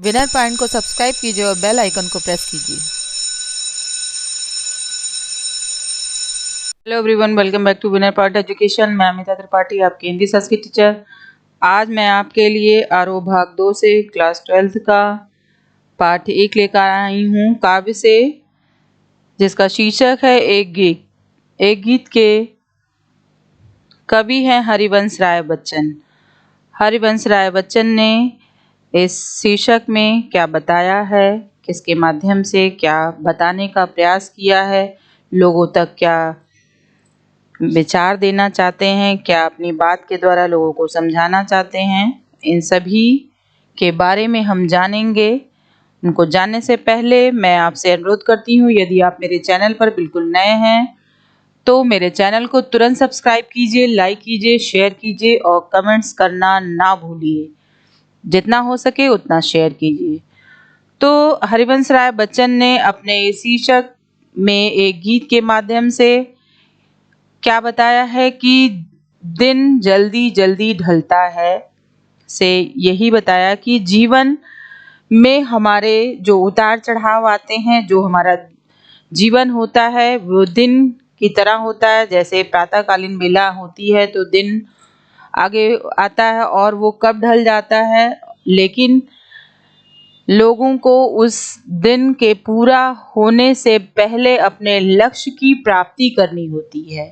Winner point को subscribe कीजिए और बेल आइकन को प्रेस कीजिए। Hello everyone, welcome back to winner point education. मैं अमिता त्रिपाठी, आपकी हिंदी संस्कृत टीचर। आज मैं आपके लिए आरोह भाग 2 से क्लास 12 का पाठ 1 लेकर आई हूँ, काव्य से, जिसका शीर्षक है एक गीत। एक गीत के कवि हैं हरिवंश राय बच्चन। हरिवंश राय बच्चन ने इस शीर्षक में क्या बताया है, किसके माध्यम से क्या बताने का प्रयास किया है, लोगों तक क्या विचार देना चाहते हैं, क्या अपनी बात के द्वारा लोगों को समझाना चाहते हैं, इन सभी के बारे में हम जानेंगे। उनको जानने से पहले मैं आपसे अनुरोध करती हूँ, यदि आप मेरे चैनल पर बिल्कुल नए हैं तो मेरे चैनल को तुरंत सब्सक्राइब कीजिए, लाइक कीजिए, शेयर कीजिए और कमेंट्स करना ना भूलिए। जितना हो सके उतना शेयर कीजिए। तो हरिवंश राय बच्चन ने अपने शीर्षक में एक गीत के माध्यम से क्या बताया है कि दिन जल्दी जल्दी ढलता है, से यही बताया कि जीवन में हमारे जो उतार चढ़ाव आते हैं, जो हमारा जीवन होता है वो दिन की तरह होता है। जैसे प्रातःकालीन बेला होती है तो दिन आगे आता है और वो कब ढल जाता है, लेकिन लोगों को उस दिन के पूरा होने से पहले अपने लक्ष्य की प्राप्ति करनी होती है।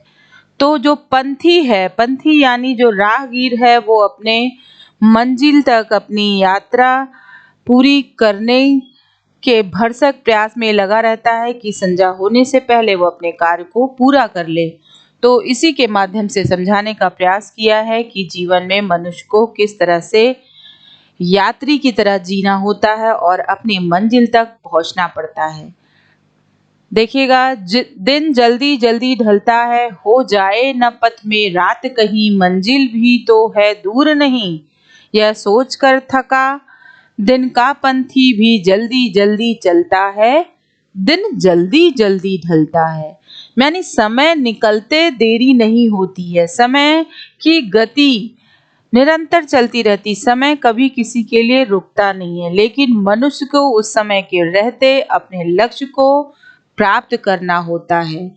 तो जो पंथी है, पंथी यानी जो राहगीर है, वो अपने मंजिल तक अपनी यात्रा पूरी करने के भरसक प्रयास में लगा रहता है कि संध्या होने से पहले वो अपने कार्य को पूरा कर ले। तो इसी के माध्यम से समझाने का प्रयास किया है कि जीवन में मनुष्य को किस तरह से यात्री की तरह जीना होता है और अपनी मंजिल तक पहुंचना पड़ता है। देखिएगा, दिन जल्दी जल्दी ढलता है, हो जाए न पथ में रात कहीं, मंजिल भी तो है दूर नहीं। यह सोच कर थका दिन का पंथी भी जल्दी जल्दी चलता है, दिन जल्दी जल्दी ढलता है। यानी समय निकलते देरी नहीं होती है, समय की गति निरंतर चलती रहती, समय कभी किसी के लिए रुकता नहीं है। लेकिन मनुष्य को उस समय के रहते अपने लक्ष्य को प्राप्त करना होता है।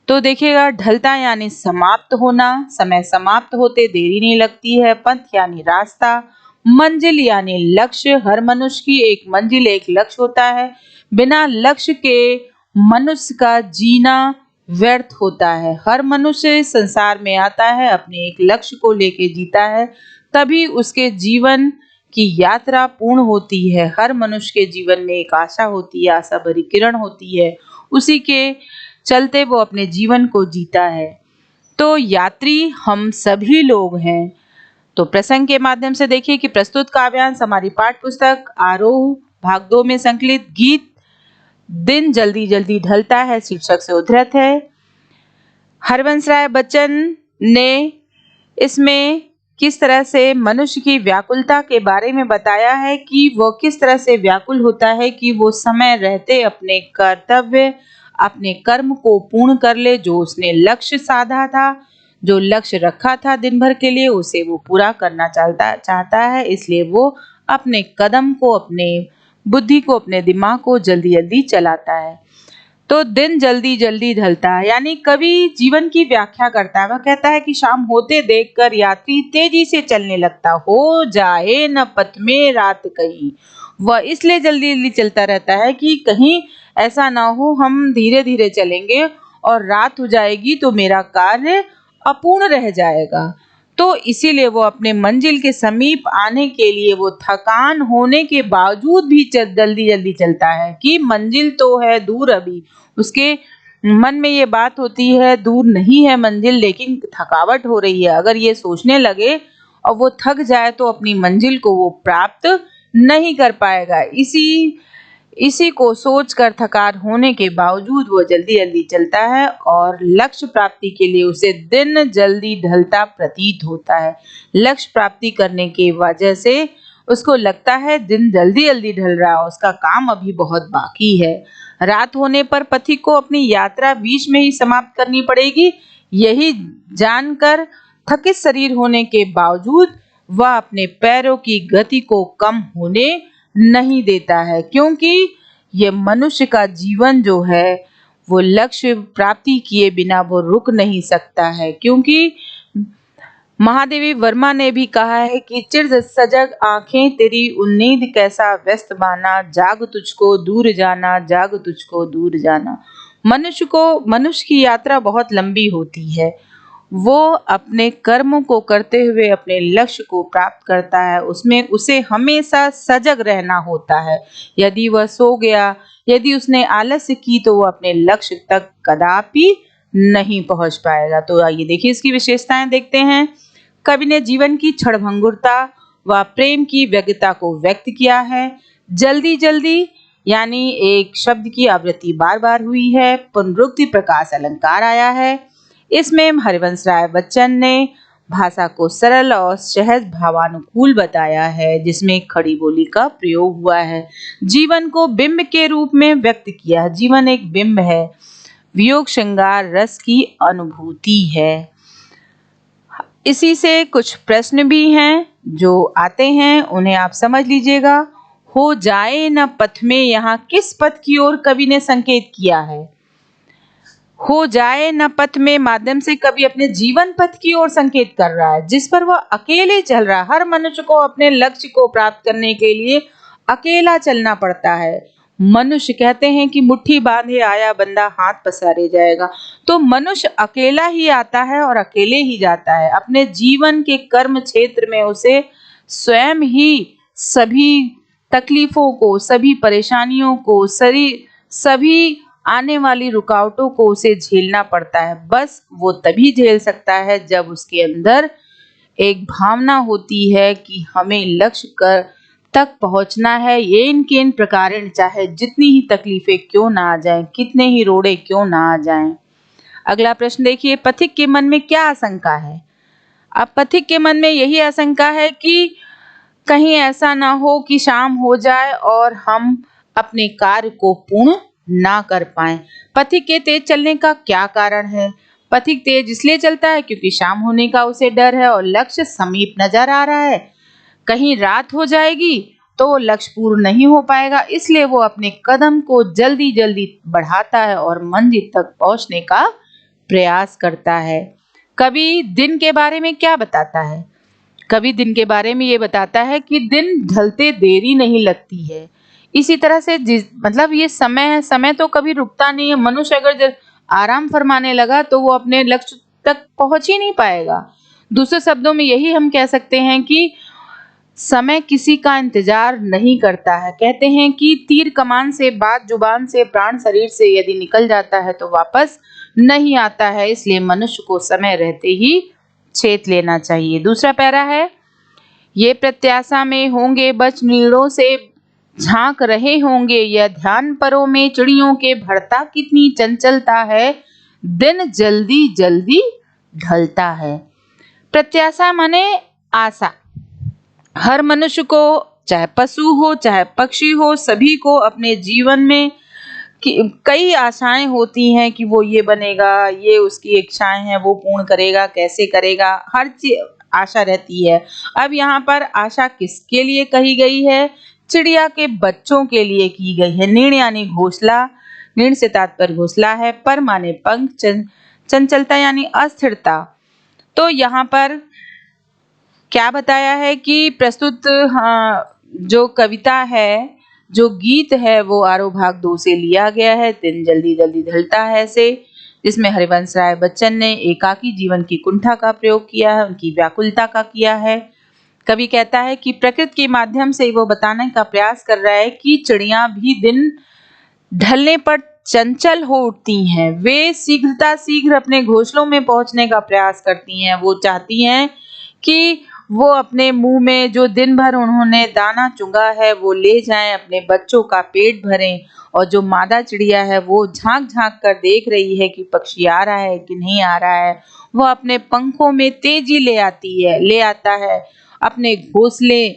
तो देखिएगा, ढलता यानी समाप्त होना, समय समाप्त होते देरी नहीं लगती है। पंथ यानी रास्ता, मंजिल यानी लक्ष्य। हर मनुष्य की एक मंजिल, एक लक्ष्य होता है। बिना लक्ष्य के मनुष्य का जीना व्यर्थ होता है। हर मनुष्य संसार में आता है, अपने एक लक्ष्य को लेके जीता है, तभी उसके जीवन की यात्रा पूर्ण होती है। हर मनुष्य के जीवन में एक आशा होती है, आशा भरी किरण होती है, उसी के चलते वो अपने जीवन को जीता है। तो यात्री हम सभी लोग हैं। तो प्रसंग के माध्यम से देखिए कि प्रस्तुत काव्यांश हमारी पाठ्य पुस्तक आरोह भाग 2 में संकलित गीत दिन जल्दी जल्दी ढलता है शीर्षक से उद्धृत है। हरिवंश राय बच्चन ने इसमें किस तरह से मनुष्य की व्याकुलता के बारे में बताया है कि वो किस तरह से व्याकुल होता है कि वो समय रहते अपने कर्तव्य, अपने कर्म को पूर्ण कर ले। जो उसने लक्ष्य साधा था, जो लक्ष्य रखा था दिन भर के लिए, उसे वो पूरा करना चाहता है। इसलिए वो अपने कदम को, अपने बुद्धि को, अपने दिमाग को जल्दी जल्दी चलाता है। तो दिन जल्दी जल्दी ढलता है, यानी कवि जीवन की व्याख्या करता है। वह कहता है कि शाम होते देखकर यात्री तेजी से चलने लगता, हो जाए न पथ में रात कहीं। वह इसलिए जल्दी जल्दी चलता रहता है कि कहीं ऐसा ना हो हम धीरे धीरे चलेंगे और रात हो जाएगी तो मेरा कार्य अपूर्ण रह जाएगा। तो इसीलिए वो अपने मंजिल के समीप आने के लिए वो थकान होने के बावजूद भी जल्दी जल्दी चलता है कि मंजिल तो है दूर अभी। उसके मन में ये बात होती है दूर नहीं है मंजिल, लेकिन थकावट हो रही है। अगर ये सोचने लगे और वो थक जाए तो अपनी मंजिल को वो प्राप्त नहीं कर पाएगा। इसी को सोचकर थकान होने के बावजूद वो जल्दी जल्दी चलता है और लक्ष्य प्राप्ति के लिए उसे दिन जल्दी ढलता प्रतीत होता है। लक्ष्य प्राप्ति करने की वजह से उसको लगता है दिन जल्दी जल्दी ढल रहा है, उसका काम अभी बहुत बाकी है। रात होने पर पथिक को अपनी यात्रा बीच में ही समाप्त करनी पड़ेगी। यही जानकर थकित शरीर होने के बावजूद वह अपने पैरों की गति को कम होने नहीं देता है, क्योंकि ये मनुष्य का जीवन जो है वो लक्ष्य प्राप्ति किए बिना वो रुक नहीं सकता है। क्योंकि महादेवी वर्मा ने भी कहा है कि चिर सजग आंखें तेरी उन्नीद कैसा व्यस्त बाना, जाग तुझको दूर जाना, जाग तुझको दूर जाना। मनुष्य की यात्रा बहुत लंबी होती है। वो अपने कर्मों को करते हुए अपने लक्ष्य को प्राप्त करता है, उसमें उसे हमेशा सजग रहना होता है। यदि वह सो गया, यदि उसने आलस्य की, तो वो अपने लक्ष्य तक कदापि नहीं पहुंच पाएगा। तो आइए देखिए इसकी विशेषताएं देखते हैं। कवि ने जीवन की क्षणभंगुरता व प्रेम की व्यग्रता को व्यक्त किया है। जल्दी जल्दी यानी एक शब्द की आवृत्ति बार बार हुई है। पुनरुक्ति प्रकाश अलंकार आया है। इसमें हरिवंश राय बच्चन ने भाषा को सरल और सहज भावानुकूल बताया है, जिसमें खड़ी बोली का प्रयोग हुआ है। जीवन को बिंब के रूप में व्यक्त किया है। जीवन एक बिंब है, वियोग श्रृंगार रस की अनुभूति है। इसी से कुछ प्रश्न भी हैं जो आते हैं, उन्हें आप समझ लीजिएगा। हो जाए न पथ में, यहाँ किस पथ की ओर कवि ने संकेत किया है? हो जाए न पथ में माध्यम से कवि अपने जीवन पथ की ओर संकेत कर रहा है, जिस पर वह अकेले चल रहा है। हर मनुष्य को अपने लक्ष्य को प्राप्त करने के लिए अकेला चलना पड़ता है। मनुष्य कहते हैं कि मुट्ठी बांधे आया बंदा हाथ पसारे जाएगा। तो मनुष्य अकेला ही आता है और अकेले ही जाता है। अपने जीवन के कर्म क्षेत्र में उसे स्वयं ही सभी तकलीफों को, सभी परेशानियों को, सभी आने वाली रुकावटों को उसे झेलना पड़ता है। बस वो तभी झेल सकता है जब उसके अंदर एक भावना होती है कि हमें लक्ष्य तक पहुंचना है। ये इनके इन प्रकारेण, चाहे जितनी ही तकलीफें क्यों ना आ जाएं, कितने ही रोड़े क्यों ना आ जाएं। अगला प्रश्न देखिए, पथिक के मन में क्या आशंका है? अब पथिक के मन में यही आशंका है कि कहीं ऐसा ना हो कि शाम हो जाए और हम अपने कार्य को पूर्ण ना कर पाएं। पथिक के तेज चलने का क्या कारण है? पथिक तेज इसलिए चलता है क्योंकि शाम होने का उसे डर है और लक्ष्य समीप नजर आ रहा है। कहीं रात हो जाएगी तो वो लक्ष्य पूर्ण नहीं हो पाएगा, इसलिए वो अपने कदम को जल्दी जल्दी बढ़ाता है और मंजिल तक पहुंचने का प्रयास करता है। कवि दिन के बारे में क्या बताता है? कवि दिन के बारे में ये बताता है कि दिन ढलते देरी नहीं लगती है। इसी तरह से मतलब ये समय है, समय तो कभी रुकता नहीं है। मनुष्य अगर आराम फरमाने लगा तो वो अपने लक्ष्य तक पहुंच ही नहीं पाएगा। दूसरे शब्दों में यही हम कह सकते हैं कि समय किसी का इंतजार नहीं करता है। कहते हैं कि तीर कमान से, बात जुबान से, प्राण शरीर से यदि निकल जाता है तो वापस नहीं आता है। इसलिए मनुष्य को समय रहते ही छेद लेना चाहिए। दूसरा पैरा है, ये प्रत्याशा में होंगे बच नीड़ों से झांक रहे होंगे, यह ध्यान परों में चिड़ियों के भरता कितनी चंचलता है, दिन जल्दी जल्दी ढलता है। प्रत्याशा माने आशा। हर मनुष्य को, चाहे पशु हो चाहे पक्षी हो, सभी को अपने जीवन में कई आशाएं होती हैं कि वो ये बनेगा, ये उसकी इच्छाएं हैं, वो पूर्ण करेगा, कैसे करेगा, हर चीज आशा रहती है। अब यहाँ पर आशा किसके लिए कही गई है? चिड़िया के बच्चों के लिए की गई है। नीड़ यानी घोंसला, नीड़ से तात्पर्य घोंसला है, पर माने पंख, चंचलता यानी अस्थिरता। तो यहाँ पर क्या बताया है कि प्रस्तुत जो कविता है, जो गीत है, वो आरोह भाग 2 से लिया गया है, दिन जल्दी जल्दी ढलता है से, जिसमें हरिवंश राय बच्चन ने एकाकी जीवन की कुंठा का प्रयोग किया है, उनकी व्याकुलता का किया है। कवि कहता है कि प्रकृति के माध्यम से वो बताने का प्रयास कर रहा है कि चिड़िया भी दिन ढलने पर चंचल हो उठती हैं। वे शीघ्र अपने घोंसलों में पहुंचने का प्रयास करती हैं। वो चाहती हैं कि वो अपने मुंह में जो दिन भर उन्होंने दाना चुगा है वो ले जाएं, अपने बच्चों का पेट भरें। और जो मादा चिड़िया है वो झांक झांक कर देख रही है कि पक्षी आ रहा है कि नहीं आ रहा है। वो अपने पंखों में तेजी ले आता है अपने घोंसले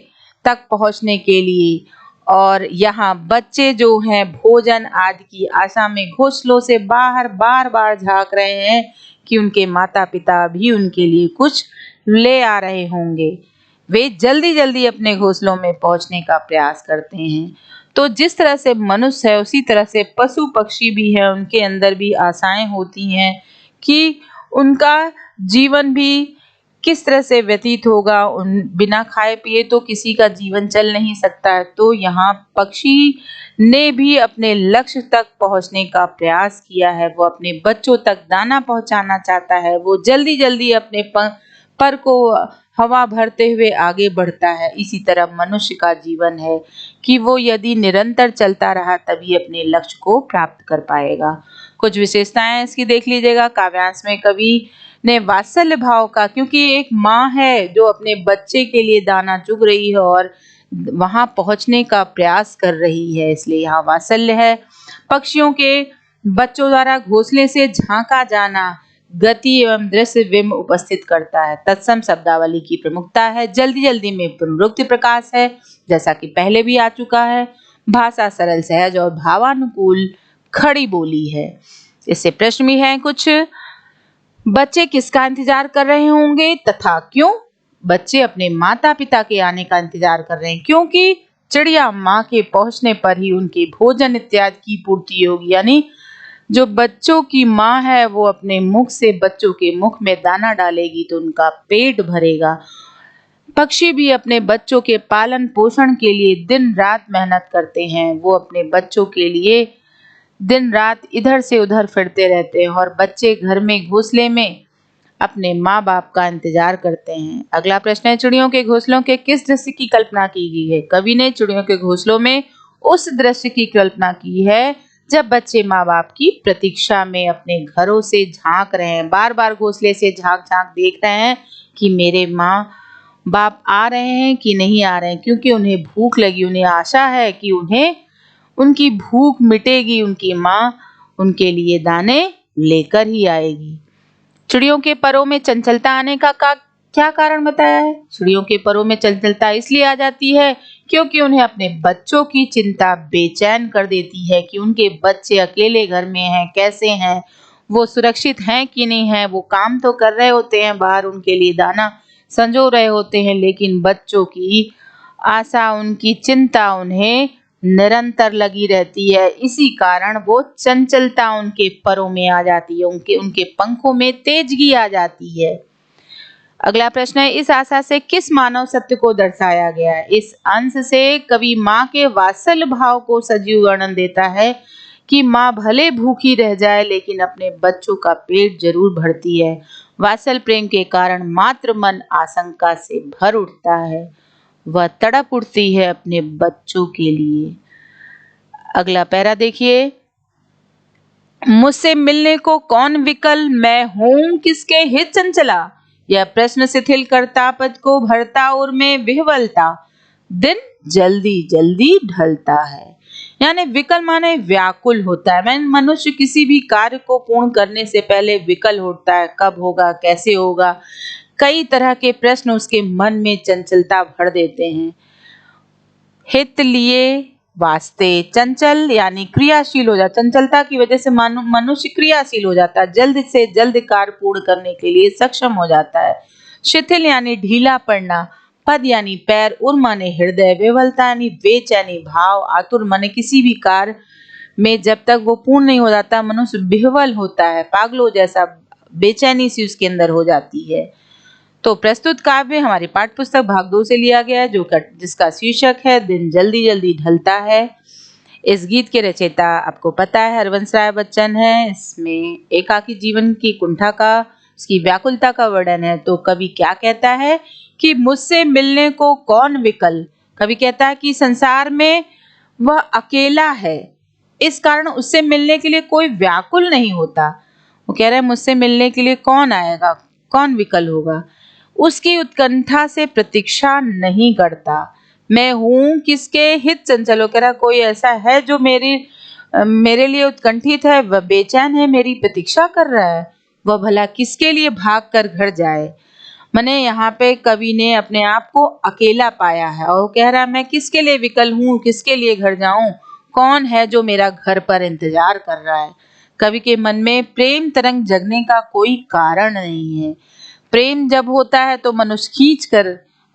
तक पहुंचने के लिए। और यहाँ बच्चे जो हैं भोजन आदि की आशा में घोंसलों से बाहर बार बार झांक रहे हैं कि उनके माता पिता भी उनके लिए कुछ ले आ रहे होंगे। वे जल्दी जल्दी अपने घोंसलों में पहुंचने का प्रयास करते हैं। तो जिस तरह से मनुष्य है उसी तरह से पशु पक्षी भी है, उनके अंदर भी आशाएं होती हैं कि उनका जीवन भी किस तरह से व्यतीत होगा। उन बिना खाए पिए तो किसी का जीवन चल नहीं सकता है। तो यहाँ पक्षी ने भी अपने लक्ष्य तक पहुंचने का प्रयास किया है। वो अपने बच्चों तक दाना पहुंचाना चाहता है। वो जल्दी जल्दी अपने पर को हवा भरते हुए आगे बढ़ता है। इसी तरह मनुष्य का जीवन है कि वो यदि निरंतर चलता रहा तभी अपने लक्ष्य को प्राप्त कर पाएगा। कुछ विशेषताएं इसकी देख लीजिएगा। काव्यांश में कवि ने वात्सल्य भाव का, क्योंकि एक माँ है जो अपने बच्चे के लिए दाना चुग रही है और वहां पहुंचने का प्रयास कर रही है, इसलिए यहाँ वात्सल्य है। पक्षियों के बच्चों द्वारा घोंसले से झांका जाना गति एवं दृश्य बिंब उपस्थित करता है। तत्सम शब्दावली की प्रमुखता है। जल्दी जल्दी में पुनरुक्ति प्रकाश है, जैसा कि पहले भी आ चुका है। भाषा सरल सहज और भावानुकूल खड़ी बोली है। इससे प्रश्न भी है कुछ। बच्चे किसका इंतजार कर रहे होंगे तथा क्यों? बच्चे अपने माता पिता के आने का इंतजार कर रहे हैं, क्योंकि चिड़िया माँ के पहुंचने पर ही उनके भोजन इत्यादि की पूर्ति होगी। यानी जो बच्चों की माँ है वो अपने मुख से बच्चों के मुख में दाना डालेगी तो उनका पेट भरेगा। पक्षी भी अपने बच्चों के पालन पोषण के लिए दिन रात मेहनत करते हैं। वो अपने बच्चों के लिए दिन रात इधर से उधर फिरते रहते हैं और बच्चे घर में घोंसले में अपने माँ बाप का इंतजार करते हैं। अगला प्रश्न है, चिड़ियों के घोंसलों के किस दृश्य की कल्पना की गई है? कवि ने चिड़ियों के घोंसलों में उस दृश्य की कल्पना की है जब बच्चे माँ बाप की प्रतीक्षा में अपने घरों से झांक रहे हैं, बार बार घोंसले से झांक झांक देख रहे हैं कि मेरे माँ बाप आ रहे हैं कि नहीं आ रहे हैं, क्योंकि उन्हें भूख लगी, उन्हें आशा है कि उन्हें उनकी भूख मिटेगी, उनकी माँ उनके लिए दाने लेकर ही आएगी। चिड़ियों के परों में चंचलता आने का क्या कारण बताया है? चिड़ियों के परों में चंचलता इसलिए आ जाती है क्योंकि उन्हें अपने बच्चों की चिंता बेचैन कर देती है कि उनके बच्चे अकेले घर में हैं, कैसे हैं, वो सुरक्षित हैं कि नहीं है। वो काम तो कर रहे होते हैं बाहर, उनके लिए दाना संजो रहे होते हैं, लेकिन बच्चों की आशा, उनकी चिंता उन्हें निरंतर लगी रहती है। इसी कारण वो चंचलता उनके परों में आ जाती है, उनके उनके पंखों में तेजगी आ जाती है। अगला प्रश्न है, इस आशा से किस मानव सत्य को दर्शाया गया है? इस अंश से कवि माँ के वात्सल्य भाव को सजीव वर्णन देता है कि माँ भले भूखी रह जाए लेकिन अपने बच्चों का पेट जरूर भरती है। वात्सल्य प्रेम के कारण मात्र मन आशंका से भर उठता है, वह तड़प उठती है अपने बच्चों के लिए। अगला पैरा देखिए, मुझसे मिलने को कौन विकल, मैं हूं किसके हित चंचला। यह प्रश्न शिथिल करता पद को भरता और में विह्वलता। दिन जल्दी जल्दी ढलता है। यानी विकल माने व्याकुल होता है। मनुष्य किसी भी कार्य को पूर्ण करने से पहले विकल होता है, कब होगा, कैसे होगा, कई तरह के प्रश्न उसके मन में चंचलता भर देते हैं। हित लिए वास्ते चंचल यानी क्रियाशील हो जाता, चंचलता की वजह से मनुष्य क्रियाशील हो जाता है, जल्द से जल्द कार्य पूर्ण करने के लिए सक्षम हो जाता है। शिथिल यानी ढीला पड़ना, पद यानी पैर, उर माने हृदय, विवलता यानी बेचैनी भाव, आतुर माने किसी भी कार्य में जब तक वो पूर्ण नहीं हो जाता मनुष्य विह्वल होता है, पागलों जैसा बेचैनी सी उसके अंदर हो जाती है। तो प्रस्तुत काव्य हमारी पाठ्य पुस्तक भाग 2 से लिया गया है, जिसका शीर्षक है दिन जल्दी जल्दी ढलता है। इस गीत के रचयिता आपको पता है हरवंश राय बच्चन है। इसमें एकाकी जीवन की कुंठा का, उसकी व्याकुलता का वर्णन है। तो कवि क्या कहता है कि मुझसे मिलने को कौन विकल। कवि कहता है कि संसार में वह अकेला है, इस कारण उससे मिलने के लिए कोई व्याकुल नहीं होता। वो कह रहा है मुझसे मिलने के लिए कौन आएगा, कौन विकल होगा, उसकी उत्कंठा से प्रतीक्षा नहीं करता। मैं हूं किसके हित चंचल, कह रहा कोई ऐसा है जो मेरे लिए उत्कंठित है, वह बेचैन है, मेरी प्रतीक्षा कर रहा है, वह भला किसके लिए भाग कर घर जाए। मैंने यहाँ पे कवि ने अपने आप को अकेला पाया है और कह रहा है मैं किसके लिए विकल हूँ, किसके लिए घर जाऊं, कौन है जो मेरा घर पर इंतजार कर रहा है। कवि के मन में प्रेम तरंग जगने का कोई कारण नहीं है। प्रेम जब होता है तो मनुष्य खींच कर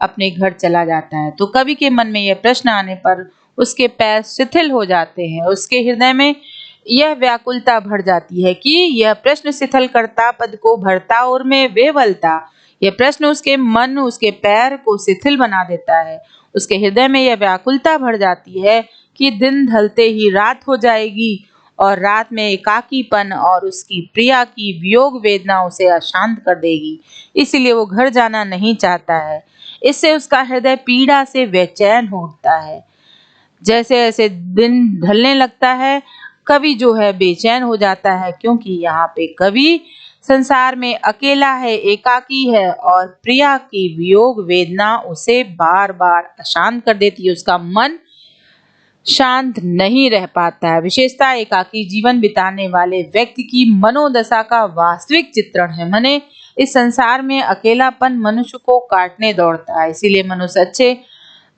अपने घर चला जाता है। तो कवि के मन में यह प्रश्न आने पर उसके पैर शिथिल हो जाते हैं, उसके हृदय में यह व्याकुलता भर जाती है कि यह प्रश्न शिथिल करता पद को भरता और में वे बलता। यह प्रश्न उसके मन, उसके पैर को शिथिल बना देता है। उसके हृदय में यह व्याकुलता भर जाती है कि दिन ढलते ही रात हो जाएगी और रात में एकाकीपन और उसकी प्रिया की वियोग वेदना उसे अशांत कर देगी। इसलिए वो घर जाना नहीं चाहता है। इससे उसका हृदय पीड़ा से बेचैन हो उठता है। जैसे जैसे दिन ढलने लगता है, कवि जो है बेचैन हो जाता है, क्योंकि यहाँ पे कवि संसार में अकेला है, एकाकी है और प्रिया की वियोग वेदना उसे बार बार अशांत कर देती है। उसका मन शांत नहीं रह पाता है। विशेषता एकाकी जीवन बिताने वाले व्यक्ति की मनोदशा का वास्तविक चित्रण है। माने इस संसार में अकेलापन मनुष्य को काटने दौड़ता है। इसीलिए मनुष्य अच्छे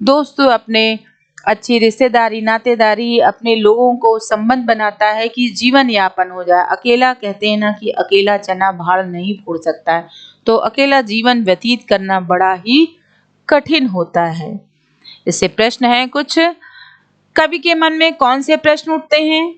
दोस्त, अपने अच्छी रिश्तेदारी, नातेदारी, अपने लोगों को संबंध बनाता है कि जीवन यापन हो जाए। अकेला कहते हैं ना कि अकेला चना भाड़ नहीं फोड़ सकता है, तो अकेला जीवन व्यतीत करना बड़ा ही कठिन होता है। इससे प्रश्न है कुछ, कवि के मन में कौन से प्रश्न उठते हैं?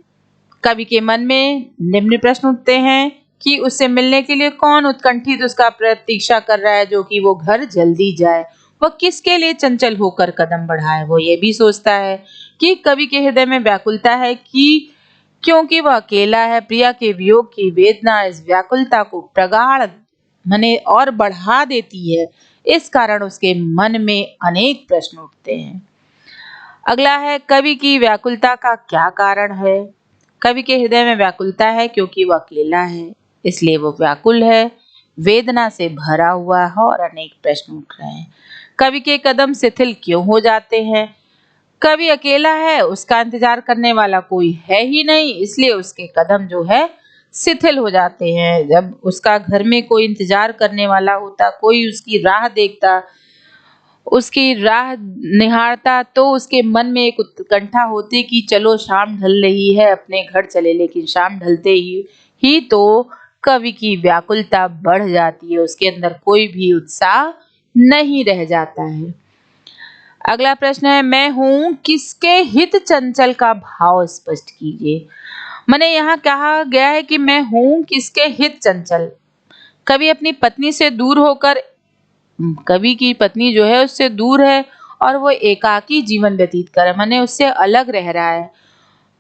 कवि के मन में निम्न प्रश्न उठते हैं कि उससे मिलने के लिए कौन उत्कंठित उसका प्रतीक्षा कर रहा है, जो कि वो घर जल्दी जाए। वह किसके लिए चंचल होकर कदम बढ़ाए। वो ये भी सोचता है कि कवि के हृदय में व्याकुलता है कि क्योंकि वह अकेला है। प्रिया के वियोग की वेदना इस व्याकुलता को प्रगाढ़ मने और बढ़ा देती है। इस कारण उसके मन में अनेक प्रश्न उठते हैं। अगला है, कवि की व्याकुलता का क्या कारण है? कवि के हृदय में व्याकुलता है क्योंकि वह अकेला है, इसलिए वो व्याकुल है, वेदना से भरा हुआ है और अनेक प्रश्न उठ रहे हैं। कवि के कदम शिथिल क्यों हो जाते हैं? कवि अकेला है, उसका इंतजार करने वाला कोई है ही नहीं, इसलिए उसके कदम जो है शिथिल हो जाते हैं। जब उसका घर में कोई इंतजार करने वाला होता, कोई उसकी राह देखता, उसकी राह निहारता, तो उसके मन में एक उत्कंठा होती कि चलो शाम ढल रही है, अपने घर चले। लेकिन शाम ढलते ही तो कवि की व्याकुलता बढ़ जाती है, उसके अंदर कोई भी उत्साह नहीं रह जाता है। अगला प्रश्न है, मैं हूं किसके हित चंचल का भाव स्पष्ट कीजिए। मैंने यहाँ कहा गया है कि मैं हूं किसके हित चंचल। कवि अपनी पत्नी से दूर होकर, कवि की पत्नी जो है उससे दूर है और वो एकाकी जीवन व्यतीत कर रहा है, माने उससे अलग रह रहा है,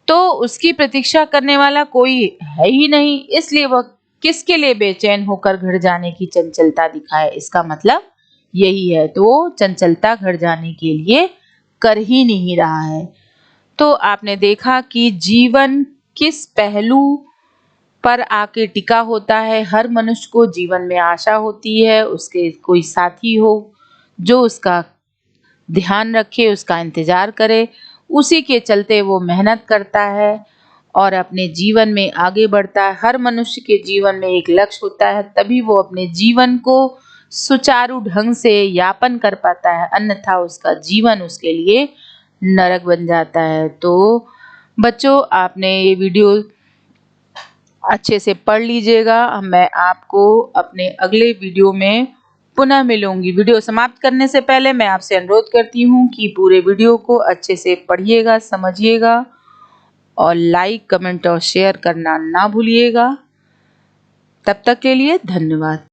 तो उसकी प्रतीक्षा करने वाला कोई है ही नहीं। इसलिए वह किसके लिए बेचैन होकर घर जाने की चंचलता दिखाए। इसका मतलब यही है, तो वो चंचलता घर जाने के लिए कर ही नहीं रहा है। तो आपने देखा कि जीवन किस पहलू पर आके टिका होता है। हर मनुष्य को जीवन में आशा होती है, उसके कोई साथी हो जो उसका ध्यान रखे, उसका इंतजार करे। उसी के चलते वो मेहनत करता है और अपने जीवन में आगे बढ़ता है। हर मनुष्य के जीवन में एक लक्ष्य होता है, तभी वो अपने जीवन को सुचारू ढंग से यापन कर पाता है, अन्यथा उसका जीवन उसके लिए नरक बन जाता है। तो बच्चों, आपने ये वीडियो अच्छे से पढ़ लीजिएगा। मैं आपको अपने अगले वीडियो में पुनः मिलूंगी। वीडियो समाप्त करने से पहले मैं आपसे अनुरोध करती हूँ कि पूरे वीडियो को अच्छे से पढ़िएगा, समझिएगा और लाइक, कमेंट और शेयर करना ना भूलिएगा। तब तक के लिए धन्यवाद।